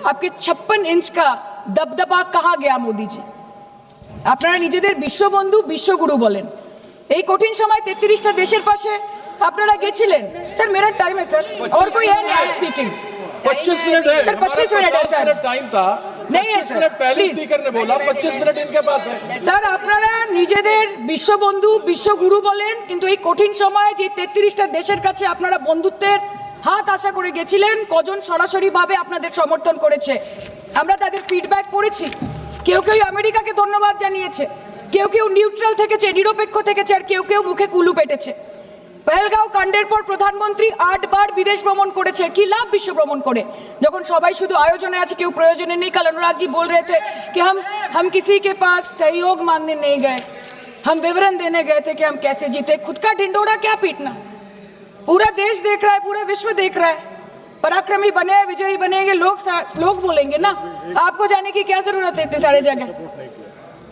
आपके 56 इंच का दबदबा कहाँ गया मोदी जी? আপনারা নিজেদের বিশ্ববন্ধু বিশ্বগুরু বলেন, এই কঠিন সময় 33টা দেশের পাশে আপনারা গেছিলেন। স্যার मेरा टाइम है सर, और कोई है नहीं स्पीकिंग। 25 मिनट है सर, 25 मिनट है सर, टाइम था नहीं है सर, पहले स्पीकर ने बोला 25 मिनट इनके पास है। স্যার আপনারা নিজেদের বিশ্ববন্ধু বিশ্বগুরু বলেন, কিন্তু এই কঠিন সময় যে 33টা দেশের কাছে আপনারা বন্ধুত্বের হাত আশা করে গেছিলেন, কজন সরাসরিভাবে আপনাদের সমর্থন করেছে আমরা তাদের ফিডব্যাক পড়েছি। কেউ কেউ আমেরিকাকে ধন্যবাদ জানিয়েছে, কেউ কেউ নিউট্রাল থেকেছে, নিরপেক্ষ থেকেছে, আর কেউ কেউ মুখে কুলু পেটেছে। পহেলগাঁও কাণ্ডের পর প্রধানমন্ত্রী 8 বার বিদেশ ভ্রমণ করেছে, কি লাভ বিশ্ব ভ্রমণ করে যখন সবাই শুধু আয়োজনে আছে, কেউ প্রয়োজনে নেই। कल अनुराग जी बोल रहे थे कि हम किसी के पास सहयोग मांगने नहीं गए, हम विवरण देने गए थे कि हम कैसे जीते। खुद का ढिंडोरा क्या पीटना, पूरा देश देख रहा है, पूरा विश्व देख रहा है। पराक्रमी बने, विजयी बनेंगे लोग बोलेंगे ना, आपको जाने की क्या जरूरत है इतने सारे जगह।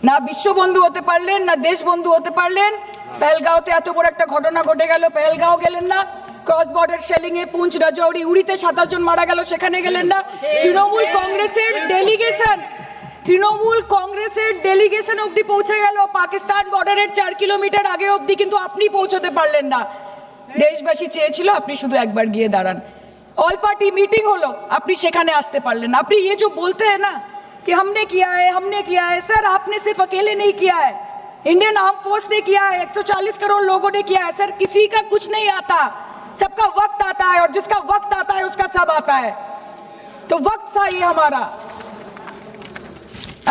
না বিশ্ব বন্ধু হতে পারলেন, না দেশ বন্ধু হতে পারলেন। পেহেলগাঁওতে এত বড় একটা ঘটনা ঘটে গেল, পেহেলগাঁও গেলেন না। ক্রস বর্ডার শেলিং এ পুঞ্চ রাজৌরি উড়িতে 27 জন মারা গেল, সেখানে গেলেন না। তৃণমূল কংগ্রেসের ডেলিগেশন অবধি পৌঁছে গেল পাকিস্তান বর্ডারের 4 কিলোমিটার আগে অবধি, কিন্তু আপনি পৌঁছতে পারলেন না। দেশবাসী চেয়েছিল আপনি শুধু একবার গিয়ে দাঁড়ান। ऑल पार्टी मीटिंग হলো, আপনি সেখানে আসতে পারলেন না। আপনি ये जो बोलते हैं ना कि हमने किया है, सर आपने सिर्फ अकेले नहीं किया है, इंडियन आर्म फोर्स ने किया है, 140 करोड़ लोगों ने किया है। सर किसी का कुछ नहीं आता, सबका वक्त आता है, और जिसका वक्त आता है उसका सब आता है। तो वक्त था ये हमारा।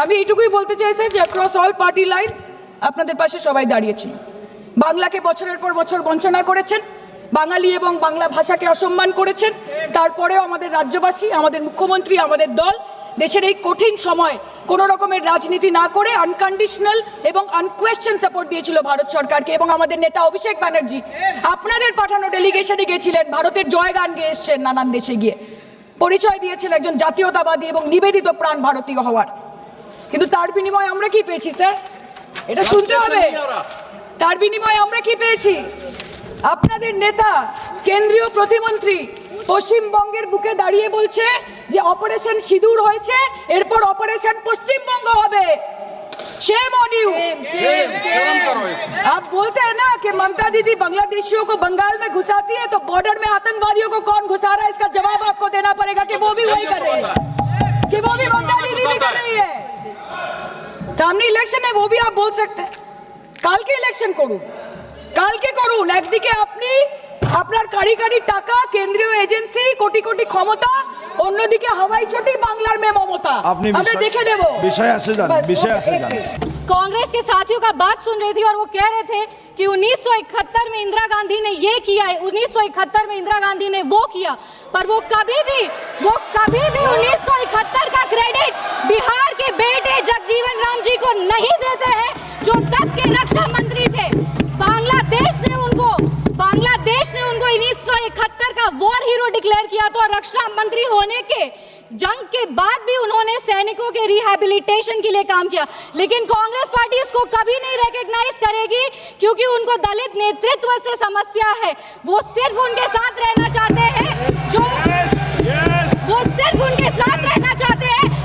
আমি এটুকুই বলতে চাই স্যার যে অ্যাক্রস অল পার্টি লাইনস আপনাদের পাশে সবাই দাঁড়িয়েছিল। বাংলাকে বছরের পর বছর বঞ্চনা করেছেন, বাঙালি এবং বাংলা ভাষাকে অসম্মান করেছেন, তারপরেও আমাদের রাজ্যবাসী, আমাদের মুখ্যমন্ত্রী, আমাদের দল দেশের এই কঠিন সময় কোনো রকমের রাজনীতি না করে আনকন্ডিশনাল এবং আনকোয়েশ্চন সাপোর্ট দিয়েছিল ভারত সরকারকে। এবং আমাদের নেতা অভিষেক ব্যানার্জি আপনাদের পাঠানো ডেলিগেশনে গেছিলেন, ভারতের জয়গান গেয়ে এসছেন, নানান দেশে গিয়ে পরিচয় দিয়েছেন একজন জাতীয়তাবাদী এবং নিবেদিত প্রাণ ভারতীয় হওয়ার। কিন্তু তার বিনিময়ে আমরা কি পেয়েছি স্যার? এটা শুনতে হবে। তার বিনিময়ে আমরা কি পেয়েছি? আপনাদের নেতা কেন্দ্রীয় প্রতিমন্ত্রী পশ্চিমবঙ্গের বুকে দাঁড়িয়ে বলছে যে অপারেশন সিঁদুর হয়েছে, এরপর অপারেশন পশ্চিমবঙ্গ হবে। Shame on you. आप बोलते हैं ना कि ममता दीदी बांग्लादेशियों को बंगाल में घुसाती है, तो बॉर्डर में आतंकवादियों को कौन घुसा रहा है, इसका जवाब आपको देना पड़ेगा कि वो भी वही कर रहे हैं, कि वो भी ममता दीदी भी कर रही है। सामने इलेक्शन है, वो भी आप बोल सकते हैं। কালকে ইলেকশন করুন, কালকে করুন। একদিকে আপনি আপনার কারিগরি টাকা, কেন্দ্রীয় এজেন্সি, কোটি কোটি ক্ষমতা, অন্যদিকে হাওয়াই চটি বাংলার মেয়ে মমতা। আমরা দেখে নেব। विषय से जान। कांग्रेस के साथियों का बात सुन रही थी और वो कह रहे थे कि 1971 में इंदिरा गांधी ने ये किया है, 1971 में इंदिरा गांधी ने वो किया, पर वो कभी भी 1971 का क्रेडिट बिहार के बेटे जगजीवन राम जी को नहीं देते हैं, जो तब के रक्षा मंत्री थे। बांग्लादेश ने उनको 1971 का वॉर हीरो डिक्लेयर किया था, और रक्षा मंत्री होने के जंग के बाद भी उन्होंने सैनिकों के रिहैबिलिटेशन के लिए काम किया। लेकिन कांग्रेस पार्टी इसको कभी नहीं रिकॉग्नाइज करेगी, क्योंकि उनको दलित नेतृत्व से समस्या है। वो सिर्फ उनके साथ रहना चाहते हैं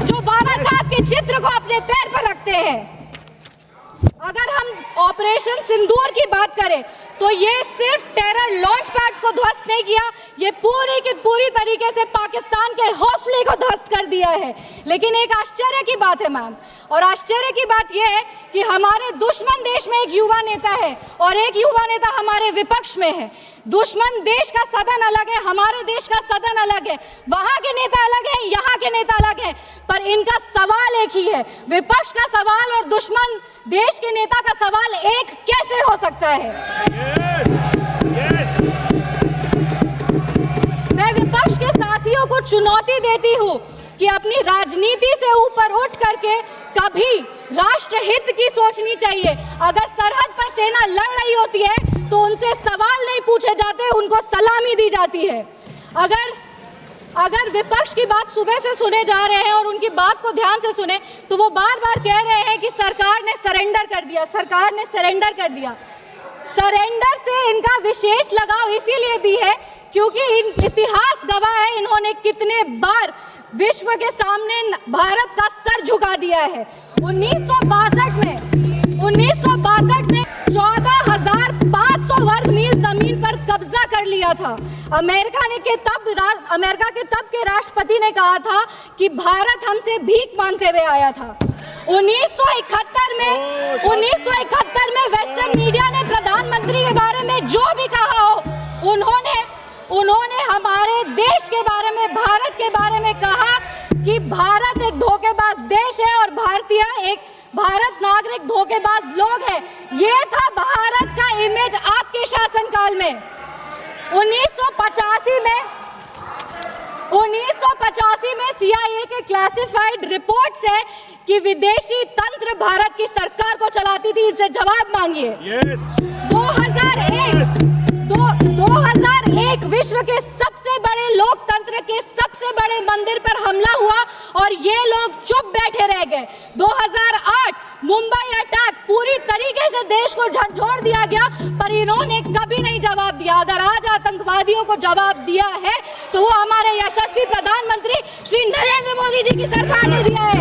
जो बाबा साहब के चित्र को अपने पैर पर रखते हैं। अगर हम ऑपरेशन सिंदूर की बात करें तो ये सिर्फ टेरर लॉन्च पैड्स को ध्वस्त नहीं किया, ये पूरी की पूरी तरीके से पाकिस्तान के हौसले को ध्वस्त कर दिया है। लेकिन एक आश्चर्य की बात है मैम, और आश्चर्य की बात यह है कि हमारे दुश्मन देश में एक युवा नेता है और एक युवा नेता हमारे विपक्ष में है। दुश्मन देश का सदन अलग है, हमारे देश का सदन अलग है, वहां के नेता अलग है, यहाँ के नेता अलग है, पर इनका सवाल एक ही है। विपक्ष का सवाल और दुश्मन देश के नेता का सवाल एक कैसे हो सकता है? मैं विपक्ष के साथियों को चुनौती देती हूँ कि अपनी राजनीति से ऊपर उठ करके कभी राष्ट्र हित की सोचनी चाहिए। अगर सरहद पर सेना लड़ रही होती है तो उनसे सवाल नहीं पूछे जाते, उनको सलामी दी जाती है। अगर विपक्ष की बात सुबह से सुने जा रहे हैं और उनकी बात को ध्यान से सुने, तो वो बार बार कह रहे हैं कि सरकार ने सरेंडर कर दिया, सरकार ने सरेंडर कर दिया। सरेंडर से इनका विशेष लगाव इसीलिए भी है क्योंकि इतिहास गवाह है इन्होंने कितने बार विश्व के सामने भारत का सर झुका दिया है। 1962 में 14,500 वर्ग मील जमीन पर कब्जा कर लिया था। अमेरिका के तब के राष्ट्रपति ने कहा था कि भारत हमसे भीख मांगते हुए आया था। 1971 में वेस्टर्न मीडिया ने प्रधानमंत्री के बारे में जो भी कहा हो, उन्होंने हमारे देश के बारे में, भारत के बारे में कहा कि भारत एक धोखेबाज देश है और भारत नागरिक धोखेबाज लोग हैं। ये था भारत का इमेज आपके शासनकाल में। 1985 में CIA के क्लासिफाइड रिपोर्ट से कि विदेशी तंत्र भारत की सरकार को चलाती थी, इनसे जवाब मांगिए। 2001 विश्व के सबसे बड़े लोकतंत्र के सबसे बड़े मंदिर पर हमला हुआ और ये लोग चुप बैठे रह गए। 2008 मुंबई अटैक, पूरी तरीके से देश को झंझोड़ दिया गया, पर इन्होंने कभी नहीं जवाब दिया। अगर आज आतंकवादियों को जवाब दिया है तो वो हमारे यशस्वी प्रधानमंत्री श्री नरेंद्र मोदी जी की सरकार ने दिया है।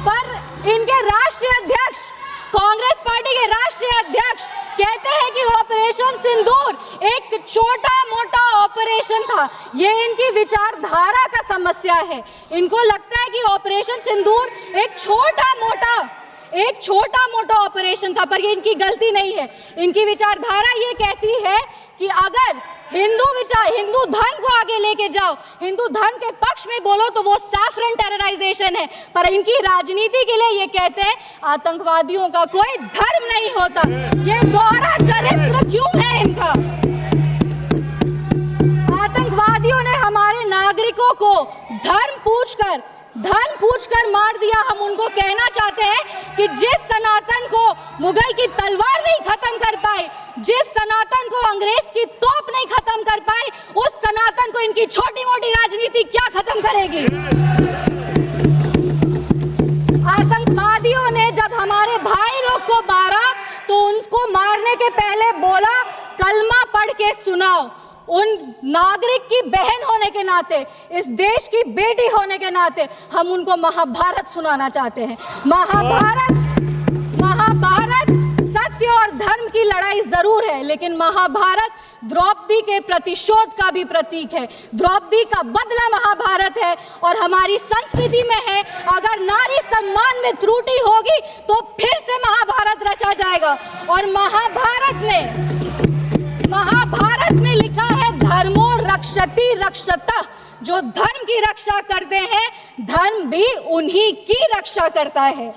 पर इनके राष्ट्रीय अध्यक्ष, कांग्रेस पार्टी के राष्ट्रीय अध्यक्ष कहते हैं कि ऑपरेशन सिंदूर एक छोटा मोटा ऑपरेशन था। ये इनकी विचारधारा का समस्या है। इनको लगता है कि ऑपरेशन सिंदूर एक छोटा मोटा ऑपरेशन था, पर ये इनकी गलती नहीं है। इनकी विचारधारा ये कहती है कि अगर हिंदू धन को आगे लेके जाओ, हिंदू धन के पक्ष में बोलो तो वो सैफरन टेरराइजेशन है, पर इनकी राजनीति के लिए ये कहते हैं आतंकवादियों का कोई धर्म नहीं होता। ये दोहरा चरित्र क्यों है इनका? आतंकवादियों ने हमारे नागरिकों को धन पूछकर मार दिया। हम उनको कहना चाहते हैं कि जिस सनातन को मुगल की तलवार नहीं खत्म कर पाई, जिस सनातन को अंग्रेज की तोप नहीं खत्म कर पाई, उस सनातन को इनकी छोटी मोटी राजनीति क्या खत्म करेगी? आतंकवादियों ने जब हमारे भाई लोग को मारा तो उनको मारने के पहले बोला कलमा पढ़ के सुनाओ। उन नागरिक की बहन होने के नाते, इस देश की बेटी होने के नाते हम उनको महाभारत सुनाना चाहते हैं। महाभारत सत्य और धर्म की लड़ाई जरूर है, लेकिन महाभारत द्रौपदी के प्रतिशोध का भी प्रतीक है। द्रौपदी का बदला महाभारत है और हमारी संस्कृति में है। अगर नारी सम्मान में त्रुटि होगी तो फिर से महाभारत रचा जाएगा। और महाभारत में लिखा है धर्मो रक्षति रक्षता। जो धर्म की रक्षा करते हैं, धर्म भी उन्हीं की रक्षा करता है।